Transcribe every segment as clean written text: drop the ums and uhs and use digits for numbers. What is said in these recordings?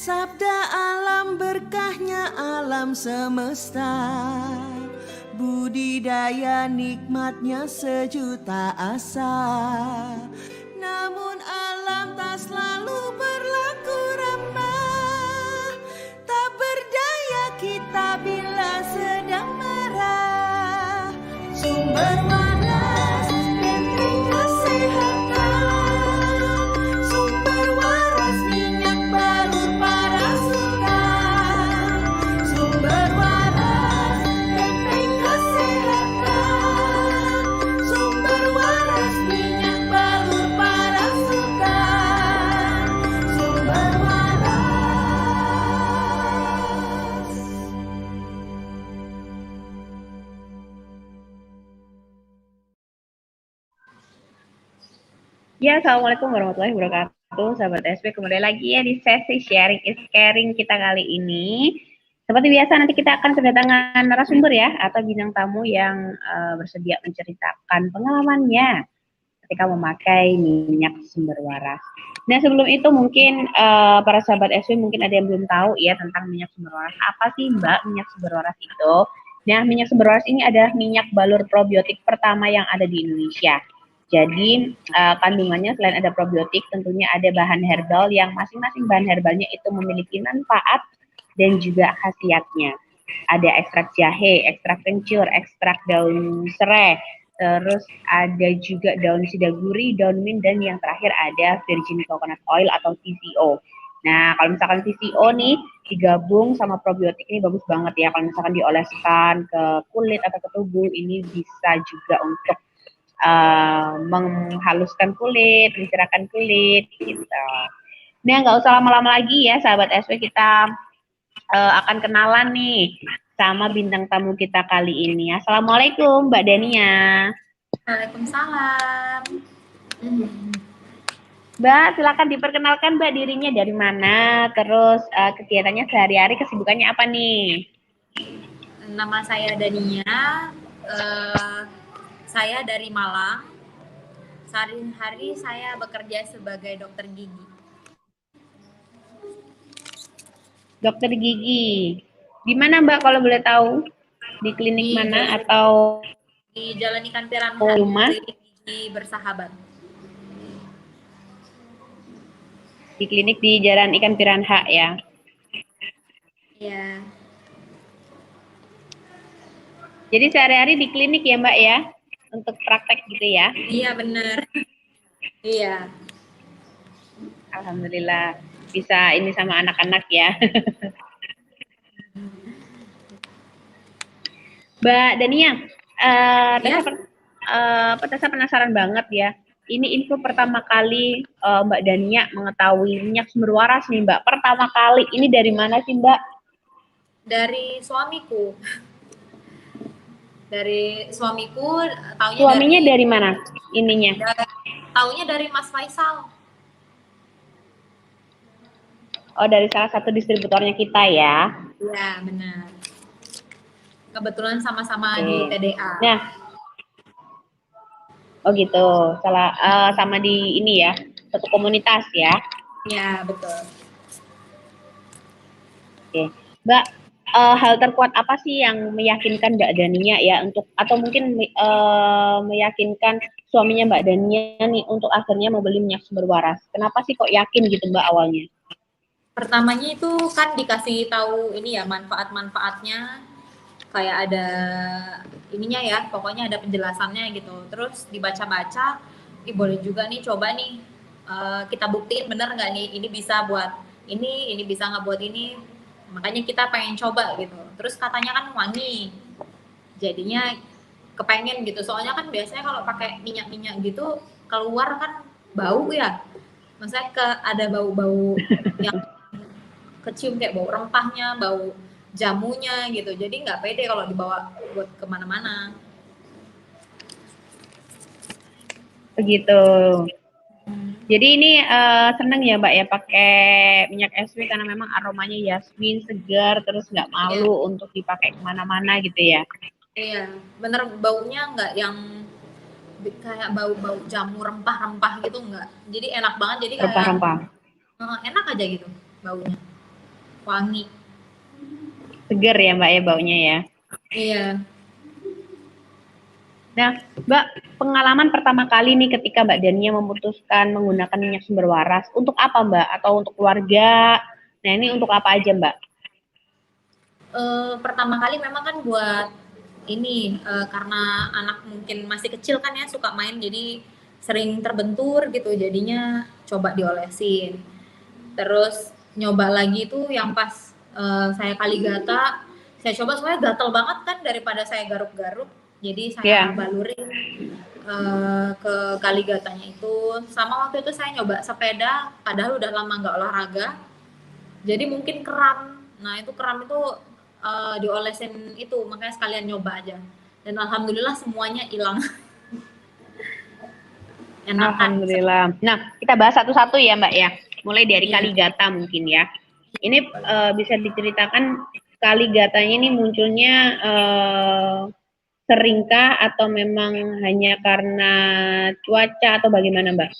Sabda alam berkahnya alam semesta, budidaya nikmatnya sejuta asa. Namun alam tak selalu berlaku ramah, tak berdaya kita bila sedang marah. Sumber waras penting kesehatan, sumber waras minyak balut para sultan. Sumber waras penting kesehatan, sumber waras minyak balut para sultan. Sumber waras. Ya, Assalamualaikum warahmatullahi wabarakatuh, sahabat SP. Kembali lagi ya di sesi sharing is caring kita kali ini. Seperti biasa, nanti kita akan kedatangan narasumber ya, atau bintang tamu yang bersedia menceritakan pengalamannya ketika memakai minyak sumber waras. Nah, sebelum itu mungkin para sahabat SP mungkin ada yang belum tahu ya tentang minyak sumber waras. Apa sih Mbak minyak sumber waras itu? Nah, minyak sumber waras ini adalah minyak balur probiotik pertama yang ada di Indonesia. Jadi kandungannya selain ada probiotik, tentunya ada bahan herbal yang masing-masing bahan herbalnya itu memiliki manfaat dan juga khasiatnya. Ada ekstrak jahe, ekstrak kencur, ekstrak daun serai, terus ada juga daun sidaguri, daun mint, dan yang terakhir ada virgin coconut oil atau TCO. Nah, kalau misalkan TCO nih digabung sama probiotik ini bagus banget ya. Kalau misalkan dioleskan ke kulit atau ke tubuh, ini bisa juga untuk menghaluskan kulit, mencerahkan kulit, gitu. Nah, nggak usah lama-lama lagi ya, sahabat SP, kita akan kenalan nih sama bintang tamu kita kali ini. Assalamualaikum, Mbak Dania. Waalaikumsalam. Mbak, silakan diperkenalkan Mbak dirinya dari mana, terus kegiatannya sehari-hari, kesibukannya apa nih? Nama saya Dania. Saya dari Malang. Sehari-hari saya bekerja sebagai dokter gigi. Dokter gigi. Di mana Mbak kalau boleh tahu? Di klinik mana atau di Jalan Ikan Piranha, rumah? Klinik Gigi Bersahabat. Di klinik di Jalan Ikan Piranha ya? Iya. Jadi sehari-hari di klinik ya Mbak ya? Untuk praktek gitu ya? Iya benar. Iya. Alhamdulillah bisa ini sama anak-anak ya. Mbak Dania, saya penasaran banget ya. Ini info pertama kali Mbak Dania mengetahui minyak sumber waras nih Mbak. Pertama kali ini dari mana sih Mbak? Dari suamiku. Dari suamiku, taunya suaminya dari mana ininya? Taunya dari Mas Faisal. Oh, dari salah satu distributornya kita ya? Iya, benar. Kebetulan sama-sama di TDA. Nah, oh gitu, sama di ini ya, satu komunitas ya? Iya, betul. Oke, Mbak, hal terkuat apa sih yang meyakinkan Mbak Dania ya untuk, atau mungkin meyakinkan suaminya Mbak Dania nih untuk akhirnya membeli minyak sumber waras? Kenapa sih kok yakin gitu Mbak awalnya? Pertamanya itu kan dikasih tahu ini ya manfaat-manfaatnya, kayak ada ininya ya, pokoknya ada penjelasannya gitu. Terus dibaca-baca, boleh juga nih coba nih kita buktiin bener nggak nih ini bisa buat ini bisa nggak buat ini. Makanya kita pengen coba gitu. Terus katanya kan wangi, jadinya kepengen gitu. Soalnya kan biasanya kalau pakai minyak-minyak gitu keluar kan bau ya. Maksudnya ada bau-bau yang kecium kayak bau rempahnya, bau jamunya gitu. Jadi nggak pede kalau dibawa buat kemana-mana. Begitu. Jadi ini seneng ya Mbak ya pakai minyak SP karena memang aromanya yasmin, segar, terus nggak malu untuk dipakai kemana-mana gitu ya? Iya, bener, baunya nggak yang kayak bau-bau jamu rempah-rempah gitu, nggak. Jadi enak banget, jadi kayak Rempah-rempah. enak aja gitu baunya. wangi. Seger ya Mbak ya baunya ya. Iya. Nah, Mbak, pengalaman pertama kali nih ketika Mbak Dania memutuskan menggunakan minyak sumber waras, untuk apa Mbak? Atau untuk keluarga? Nah, ini untuk apa aja Mbak? Pertama kali memang kan buat ini karena anak mungkin masih kecil kan ya suka main jadi sering terbentur gitu jadinya coba diolesin. Terus nyoba lagi tuh yang pas saya Kaligata, saya coba soalnya gatel banget kan daripada saya garuk-garuk. Jadi saya balurin ke Kaligatanya itu. Sama waktu itu saya nyoba sepeda, padahal udah lama nggak olahraga. Jadi mungkin kram. Nah itu kram itu diolesin itu, makanya sekalian nyoba aja. Dan alhamdulillah semuanya hilang. Enakan. Alhamdulillah. Nah, kita bahas satu-satu ya Mbak ya. Mulai dari Iya. Kaligata mungkin ya. Ini bisa diceritakan Kaligatanya ini munculnya seringkah atau memang hanya karena cuaca atau bagaimana Mbak?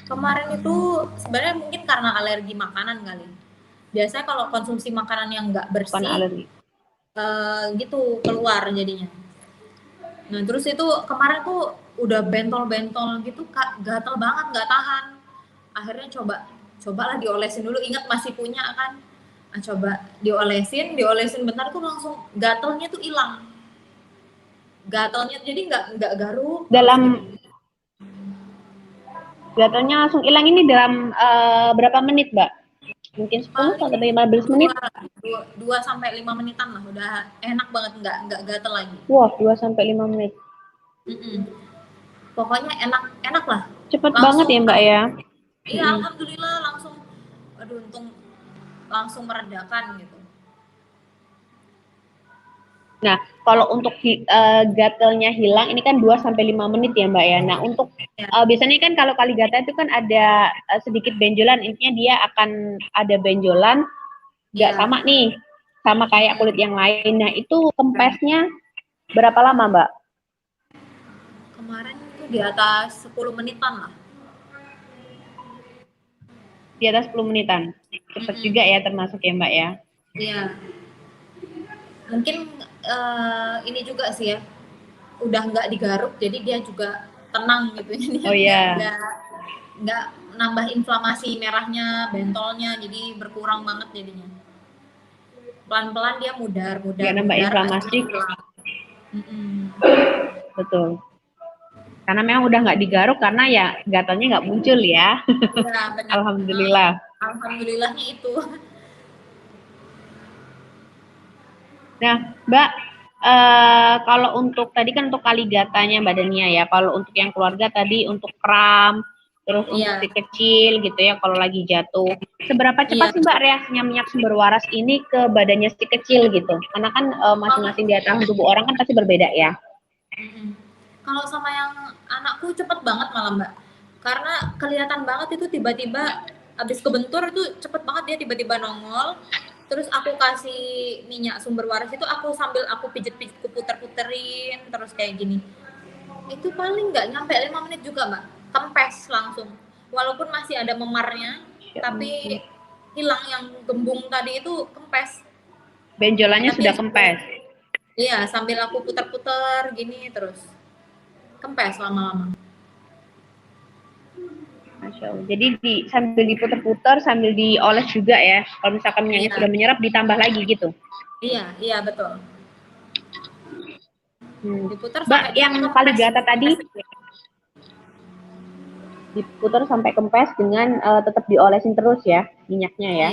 Kemarin itu sebenarnya mungkin karena alergi makanan kali. Biasanya kalau konsumsi makanan yang nggak bersih, Bukan alergi. gitu keluar jadinya. Nah terus itu kemarin tuh udah bentol-bentol gitu, gatel banget nggak tahan. Akhirnya cobalah diolesin dulu. Ingat masih punya kan? Nah, coba diolesin bentar tuh langsung gatelnya tuh hilang. Gatelnya jadi nggak garuk. Dalam gatelnya langsung hilang ini dalam berapa menit Mbak? Mungkin 10 sampai 15 menit? 2 sampai 5 menitan lah, udah enak banget, nggak gatel lagi. Wah, 2 sampai 5 menit. Pokoknya enak lah. Cepet banget ya Mbak ya? Iya, alhamdulillah langsung, aduh untung langsung meredakan gitu. Nah, kalau untuk gatelnya hilang ini kan 2 sampai 5 menit ya Mbak ya. Nah, untuk biasanya kan kalau Kaligata itu kan ada sedikit benjolan, intinya dia akan ada benjolan nggak sama nih, sama kayak kulit yang lain. Nah, itu kempesnya berapa lama Mbak? Kemarin itu di atas 10 menitan lah. Di atas 10 menitan. Cepat juga ya termasuk ya Mbak ya. Iya. Mungkin ini juga sih ya, udah nggak digaruk jadi dia juga tenang gitu. Jadi nggak nambah inflamasi merahnya, bentolnya, jadi berkurang banget jadinya. Pelan-pelan dia mudar. Nggak nambah inflamasi. Betul. Karena memang udah nggak digaruk karena ya gatalnya nggak muncul ya. Ya benar. Alhamdulillah. Alhamdulillahnya itu. Nah, Mbak, kalau untuk tadi kan untuk Kaligatanya Mbak Dania ya, kalau untuk yang keluarga tadi untuk kram, terus untuk si kecil gitu ya, kalau lagi jatuh. Seberapa cepat sih Mbak reaksinya minyak sumber waras ini ke badannya si kecil gitu? Karena kan masing-masing daya tahan tubuh orang kan pasti berbeda ya. Kalau sama yang anakku cepet banget malah Mbak, karena kelihatan banget itu tiba-tiba abis kebentur itu cepet banget dia tiba-tiba nongol. Terus aku kasih minyak sumber waras itu sambil aku pijet-pijet, aku puter-puterin terus kayak gini. Itu paling nggak nyampe 5 menit juga Mbak, kempes langsung. Walaupun masih ada memarnya, tapi hilang yang gembung tadi itu kempes. Benjolannya sudah kempes. Iya, sambil aku puter-puter gini terus. Kempes lama-lama. Masya Allah. Jadi sambil diputer-puter, sambil dioles juga ya. Kalau misalkan minyaknya sudah menyerap, ditambah lagi gitu. Iya betul. Diputer Mbak, yang Kaligata tadi diputer sampai kempes dengan tetap diolesin terus ya minyaknya ya.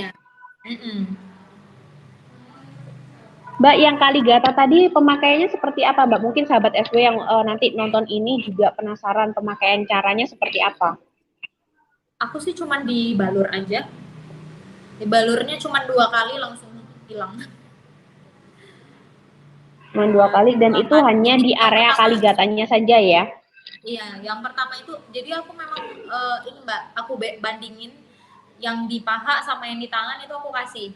Mbak, yang Kaligata tadi pemakaiannya seperti apa Mbak? Mungkin sahabat SW yang nanti nonton ini juga penasaran pemakaian caranya seperti apa? Aku sih cuman dibalur aja. Dibalurnya cuman 2 kali langsung hilang. Cuma 2 kali dan itu hanya di area Kaligatanya saja ya? Iya, yang pertama itu jadi aku memang ini Mbak, aku bandingin yang di paha sama yang di tangan itu aku kasih.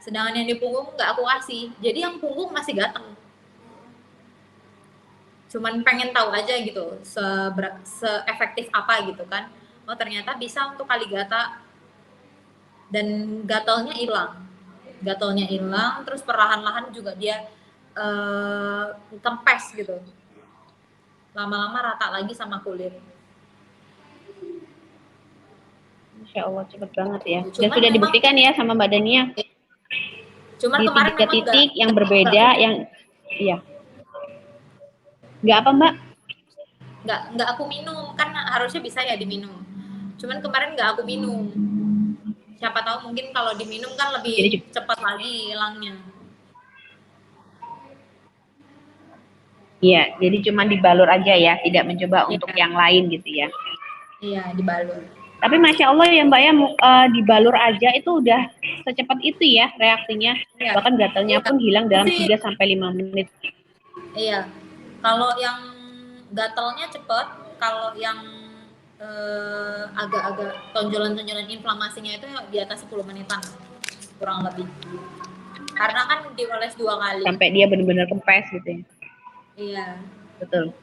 Sedangkan yang di punggung nggak aku kasih. Jadi yang punggung masih gatel. Cuman pengen tahu aja gitu, se-efektif apa gitu kan. Oh ternyata bisa untuk Kaligata. dan gatalnya hilang, terus perlahan-lahan juga dia kempes gitu, lama-lama rata lagi sama kulit. Masya Allah cepet banget ya. Dan Cuman sudah memang, dibuktikan ya sama Mbak Dania cuman di kemarin 3 memang titik yang berbeda yang iya. Nggak apa Mbak? nggak aku minum, kan harusnya bisa ya diminum. Cuman kemarin nggak aku minum. Siapa tahu mungkin kalau diminum kan Jadi lebih cepat lagi hilangnya. iya, jadi cuma dibalur aja ya, tidak mencoba Iya. untuk yang lain gitu ya. Iya, dibalur. Tapi Masya Allah ya Mbak ya, dibalur aja itu udah secepat itu ya reaksinya. Iya. Bahkan gatalnya Iya. pun hilang dalam Sih. 3-5 menit. Iya. Kalau yang gatalnya cepet, kalau yang agak-agak tonjolan-tonjolan inflamasinya itu di atas 10 menitan kurang lebih. Karena kan dioles 2 kali. Sampai dia benar-benar kempes gitu ya. Iya. Betul.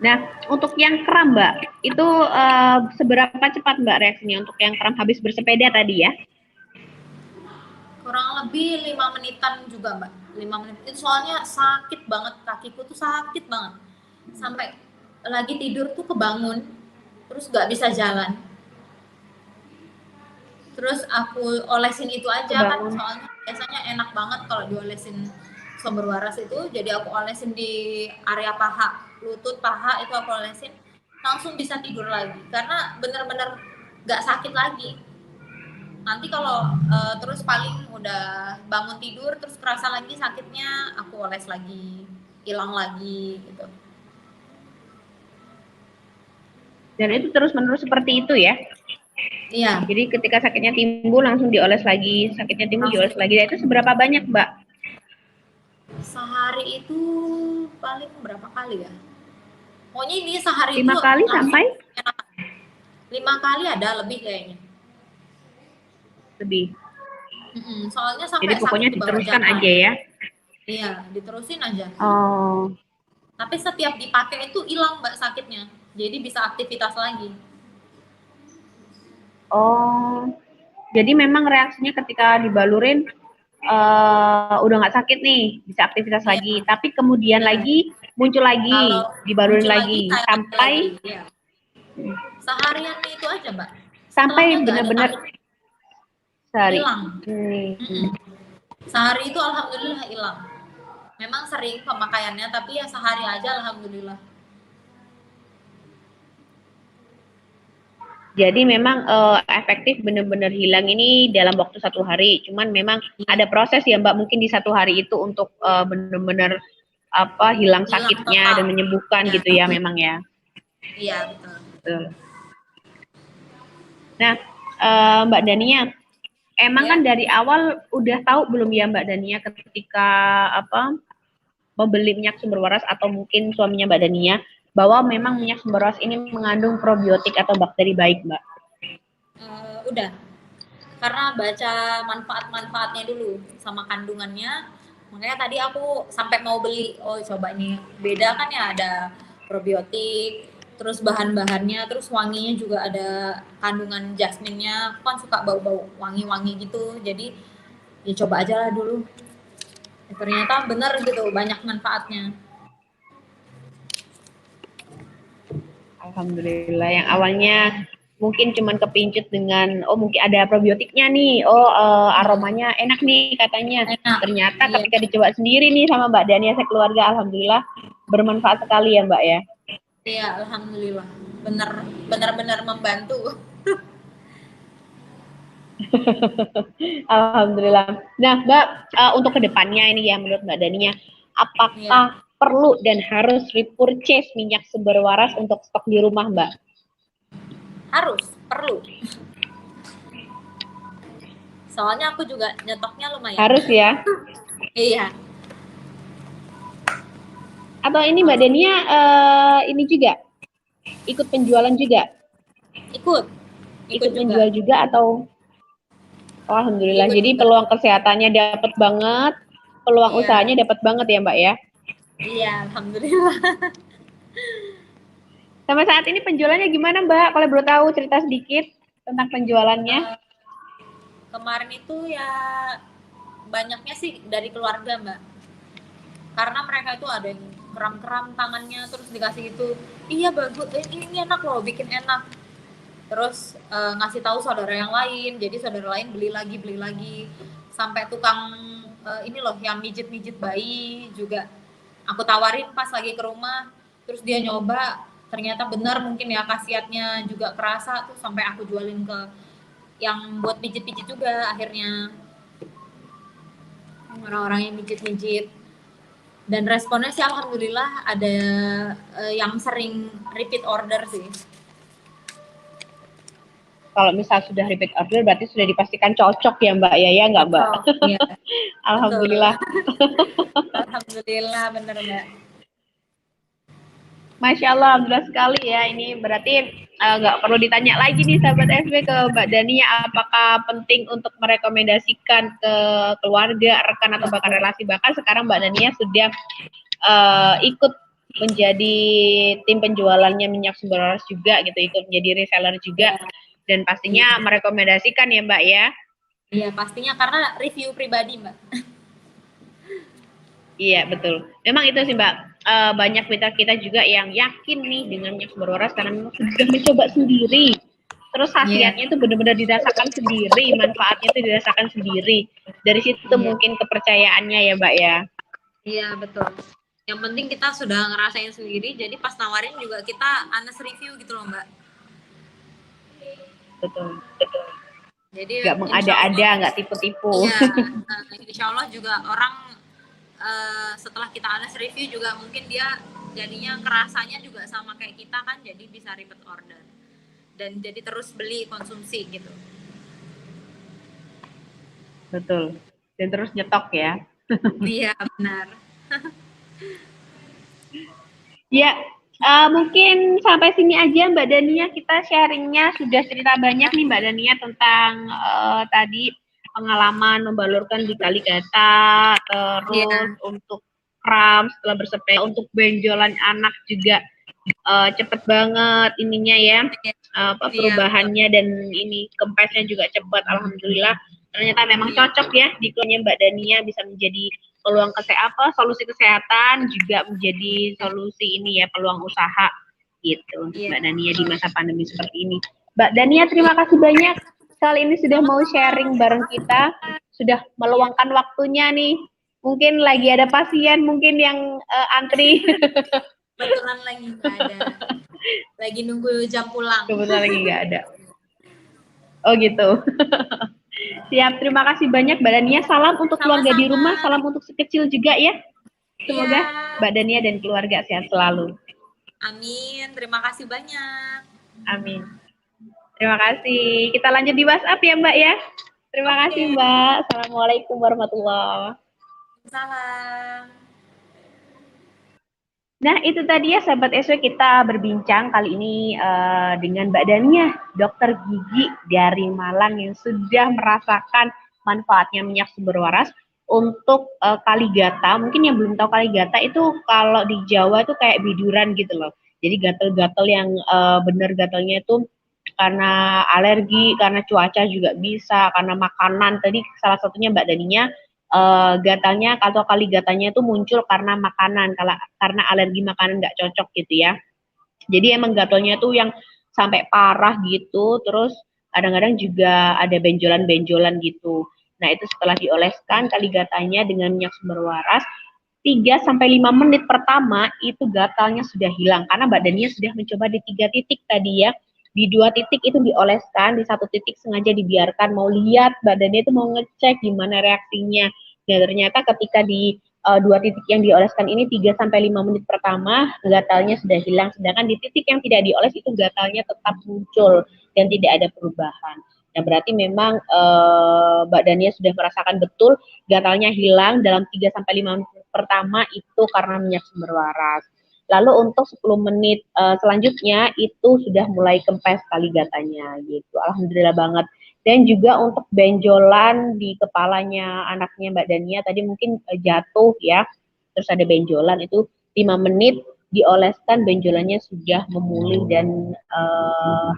Nah, untuk yang kram Mbak, itu seberapa cepat Mbak reaksinya untuk yang kram habis bersepeda tadi ya? Kurang lebih 5 menitan juga Mbak. 5 menit. Itu soalnya sakit banget, kakiku tuh sakit banget. Sampai lagi tidur tuh kebangun, terus gak bisa jalan. Terus aku olesin itu aja kan, soalnya biasanya enak banget kalau diolesin sumber waras itu. Jadi aku olesin di area paha, lutut, paha itu aku olesin, langsung bisa tidur lagi. Karena bener-bener gak sakit lagi. Nanti kalau terus paling udah bangun tidur terus kerasa lagi sakitnya, aku oles lagi, hilang lagi gitu. Dan itu terus-menerus seperti itu ya? Iya. Jadi ketika sakitnya timbul langsung dioles lagi, sakitnya timbul dioles lagi. Nah, itu seberapa banyak Mbak? Sehari itu paling berapa kali ya? Pokoknya ini sehari 5 itu kali sampai? 5 kali ada lebih kayaknya. Lebih. Soalnya sampai jadi pokoknya sakit di bawah diteruskan jangkau. aja ya? Iya, diterusin aja. Oh. Tapi setiap dipakai itu hilang Mbak sakitnya. Jadi bisa aktivitas lagi. Oh. Jadi memang reaksinya ketika dibalurin udah nggak sakit nih, bisa aktivitas Iya. lagi. Tapi kemudian Iya. lagi muncul lagi, Kalau dibalurin muncul lagi sampai lagi, iya. Seharian itu aja Mbak. sampai Setelahnya nggak ada benar-benar sakit. sehari. Hilang. Sehari itu alhamdulillah hilang. Memang sering pemakaiannya, tapi ya sehari aja alhamdulillah. Jadi memang efektif benar-benar hilang ini dalam waktu 1 hari. Cuman memang ada proses ya Mbak, mungkin di 1 hari itu untuk benar-benar hilang sakitnya total. dan menyembuhkan Ya. gitu ya memang ya. Iya betul. Betul. Nah, Mbak Dania, emang kan dari awal udah tahu belum ya Mbak Dania ketika membeli minyak sumber waras atau mungkin suaminya Mbak Dania bahwa memang minyak sumber waras ini mengandung probiotik atau bakteri baik Mbak? Udah. Karena baca manfaat-manfaatnya dulu sama kandungannya. Makanya tadi aku sampai mau beli, oh coba ini beda kan ya, ada probiotik, terus bahan-bahannya, terus wanginya juga ada kandungan jasminnya. Aku kan suka bau-bau wangi-wangi gitu, jadi ya coba aja lah dulu. Ya, ternyata bener gitu, banyak manfaatnya. Alhamdulillah, yang awalnya mungkin cuman kepincut dengan mungkin ada probiotiknya nih, aromanya enak nih katanya. Enak. Ternyata Iya. ketika dicoba sendiri nih sama Mbak Dania sekeluarga, alhamdulillah bermanfaat sekali ya Mbak ya. Iya, alhamdulillah. Benar-benar membantu. Alhamdulillah. Nah Mbak, untuk kedepannya ini ya menurut Mbak Dania, apakah perlu dan harus repurchase minyak sumber waras untuk stok di rumah Mbak? Perlu. Soalnya aku juga nyetoknya lumayan. Harus ya? Iya. Atau ini Mbak Dania ini juga ikut penjualan juga? Ikut menjual juga atau? Oh, alhamdulillah. Ikut jadi juga. Peluang kesehatannya dapat banget, peluang Iya. usahanya dapat banget ya Mbak ya? Iya, alhamdulillah. Sampai saat ini penjualannya gimana Mbak? Kalau boleh tahu cerita sedikit tentang penjualannya. Eh, kemarin itu ya banyaknya sih dari keluarga Mbak, karena mereka itu ada yang keram-keram tangannya terus dikasih itu, iya bagus, ini enak loh, bikin enak. Terus ngasih tahu saudara yang lain, jadi saudara lain beli lagi sampai tukang ini loh yang mijit-mijit bayi juga aku tawarin pas lagi ke rumah, terus dia nyoba, ternyata benar mungkin ya khasiatnya juga kerasa tuh, sampai aku jualin ke yang buat pijit-pijit juga akhirnya, orang-orang yang mijit-mijit. Dan responnya sih alhamdulillah ada yang sering repeat order sih. Kalau misal sudah repeat order berarti sudah dipastikan cocok ya Mbak ya nggak Mbak? Iya. Alhamdulillah. Alhamdulillah bener Mbak. Masya Allah, alhamdulillah sekali ya. Ini berarti nggak perlu ditanya lagi nih sahabat SB ke Mbak Dania, apakah penting untuk merekomendasikan ke keluarga, rekan atau bahkan relasi. Bahkan sekarang Mbak Dania sudah ikut menjadi tim penjualannya minyak sumber waras juga gitu, ikut menjadi reseller juga, dan pastinya merekomendasikan ya Mbak ya. Iya pastinya, karena review pribadi Mbak. Iya betul. Memang itu sih Mbak. Banyak mitra kita juga yang yakin nih dengan minyak sumber waras karena memang sudah mencoba sendiri. Terus khasiatnya itu benar-benar dirasakan sendiri, manfaatnya itu dirasakan sendiri. Dari situ mungkin kepercayaannya ya Mbak ya. Iya betul. Yang penting kita sudah ngerasain sendiri, jadi pas nawarin juga kita honest review gitu loh Mbak. Betul. Jadi nggak mengada-ada, nggak tipu-tipu. Iya, insya Allah juga orang setelah kita honest review juga mungkin dia jadinya kerasanya juga sama kayak kita kan, jadi bisa repeat order dan jadi terus beli konsumsi gitu. Betul. Dan terus nyetok ya. Iya benar. Ya, mungkin sampai sini aja Mbak Dania, kita sharingnya sudah cerita banyak nih Mbak Dania tentang tadi pengalaman membalurkan di Kaligata, terus untuk kram setelah bersepeda, untuk benjolan anak juga cepet banget ininya ya, perubahannya, dan ini kempesnya juga cepat, alhamdulillah. Ternyata memang cocok ya di kliennya Mbak Dania, bisa menjadi peluang solusi kesehatan, juga menjadi solusi ini ya, peluang usaha gitu untuk Mbak Dania di masa pandemi seperti ini. Mbak Dania, terima kasih banyak kali ini sudah mau sharing bareng kita, sudah meluangkan waktunya nih. Mungkin lagi ada pasien mungkin yang antri. Kebetulan lagi nggak ada, lagi nunggu jam pulang. Kebetulan lagi nggak ada. Oh gitu. Siap, terima kasih banyak Mbak Dania. Salam untuk keluarga di rumah, salam untuk si kecil juga ya. Semoga Mbak Dania dan keluarga sehat selalu. Amin, terima kasih banyak. Amin. Terima kasih. Kita lanjut di WhatsApp ya Mbak ya. Terima kasih Mbak. Assalamualaikum warahmatullahi wabarakatuh. Salam. Nah, itu tadi ya sahabat SW, kita berbincang kali ini dengan Mbak Dania, dokter gigi dari Malang yang sudah merasakan manfaatnya minyak sumber waras untuk Kaligata. Mungkin yang belum tahu Kaligata itu kalau di Jawa itu kayak biduran gitu loh. Jadi gatel-gatel yang bener gatelnya itu karena alergi, karena cuaca juga bisa, karena makanan. Tadi salah satunya Mbak Dania gatalnya atau Kaligatanya itu muncul karena makanan, karena alergi makanan nggak cocok gitu ya. Jadi emang gatalnya tuh yang sampai parah gitu, terus kadang-kadang juga ada benjolan-benjolan gitu. Nah itu setelah dioleskan Kaligatanya dengan minyak sumber waras, 3-5 menit pertama itu gatalnya sudah hilang, karena Mbak Dania sudah mencoba di 3 titik tadi ya. Di 2 titik itu dioleskan, di 1 titik sengaja dibiarkan, mau lihat Mbak Dania itu mau ngecek gimana reaksinya. Dan ternyata ketika di 2 titik yang dioleskan ini 3-5 menit pertama gatalnya sudah hilang, sedangkan di titik yang tidak dioles itu gatalnya tetap muncul dan tidak ada perubahan. Nah berarti memang Mbak Dania sudah merasakan betul gatalnya hilang dalam 3-5 menit pertama itu karena minyak sumber waras. Lalu untuk 10 menit selanjutnya itu sudah mulai kempes Kaligatanya gitu. Alhamdulillah banget. Dan juga untuk benjolan di kepalanya anaknya Mbak Dania tadi mungkin jatuh ya, terus ada benjolan itu 5 menit dioleskan benjolannya sudah memulih dan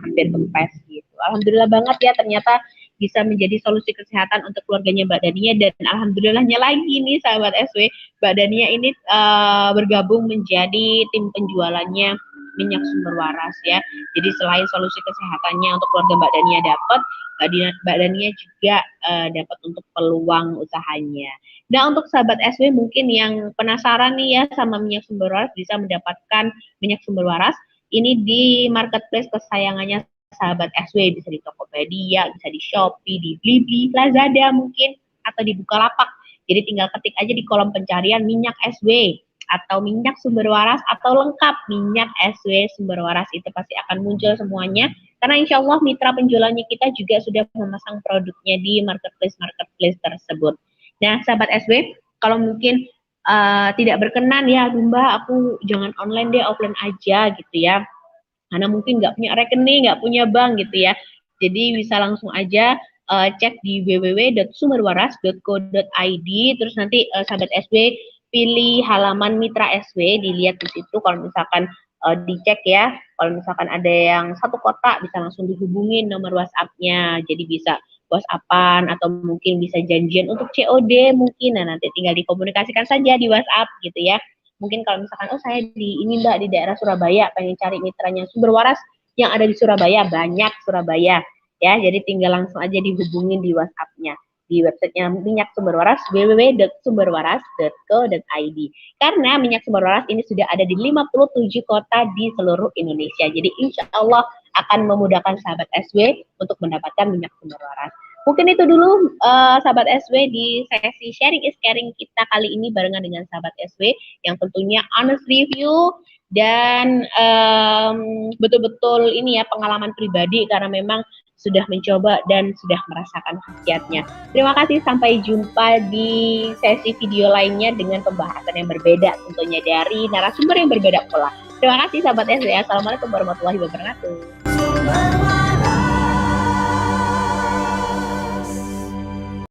hampir kempes gitu. Alhamdulillah banget ya, ternyata bisa menjadi solusi kesehatan untuk keluarganya Mbak Dania, dan alhamdulillahnya lagi nih sahabat SW, Mbak Dania ini bergabung menjadi tim penjualannya minyak sumber waras ya. Jadi selain solusi kesehatannya untuk keluarga Mbak Dania dapat, Mbak Dania juga dapat untuk peluang usahanya. Nah, untuk sahabat SW mungkin yang penasaran nih ya sama minyak sumber waras, bisa mendapatkan minyak sumber waras ini di marketplace kesayangannya sahabat SW, bisa di Tokopedia, bisa di Shopee, di Blibli, Lazada mungkin, atau di Bukalapak. Jadi tinggal ketik aja di kolom pencarian minyak SW atau minyak sumber waras atau lengkap minyak SW sumber waras, itu pasti akan muncul semuanya. Karena insya Allah mitra penjualannya kita juga sudah memasang produknya di marketplace tersebut. Nah, sahabat SW, kalau mungkin tidak berkenan ya, Mbak, aku jangan online deh, offline aja gitu ya. Karena mungkin nggak punya rekening, nggak punya bank gitu ya. Jadi bisa langsung aja cek di www.sumberwaras.co.id, terus nanti sahabat SW pilih halaman mitra SW, dilihat di situ. Kalau misalkan dicek ya, kalau misalkan ada yang satu kota, bisa langsung dihubungin nomor WhatsApp-nya. Jadi bisa WhatsApp-an atau mungkin bisa janjian untuk COD mungkin. Nah, nanti tinggal dikomunikasikan saja di WhatsApp gitu ya. Mungkin kalau misalkan, oh saya di ini Mbak di daerah Surabaya, pengen cari mitranya sumber waras yang ada di Surabaya, banyak Surabaya ya. Jadi tinggal langsung aja dihubungin di WhatsApp-nya, di websitenya minyak sumber waras, www.sumberwaras.co.id. Karena minyak sumber waras ini sudah ada di 57 kota di seluruh Indonesia. Jadi insya Allah akan memudahkan sahabat SW untuk mendapatkan minyak sumber waras. Mungkin itu dulu sahabat SW di sesi sharing is caring kita kali ini barengan dengan sahabat SW yang tentunya honest review dan betul-betul ini ya pengalaman pribadi karena memang sudah mencoba dan sudah merasakan khasiatnya. Terima kasih, sampai jumpa di sesi video lainnya dengan pembahasan yang berbeda tentunya dari narasumber yang berbeda pula. Terima kasih sahabat SW. Assalamualaikum warahmatullahi wabarakatuh. Sumber waras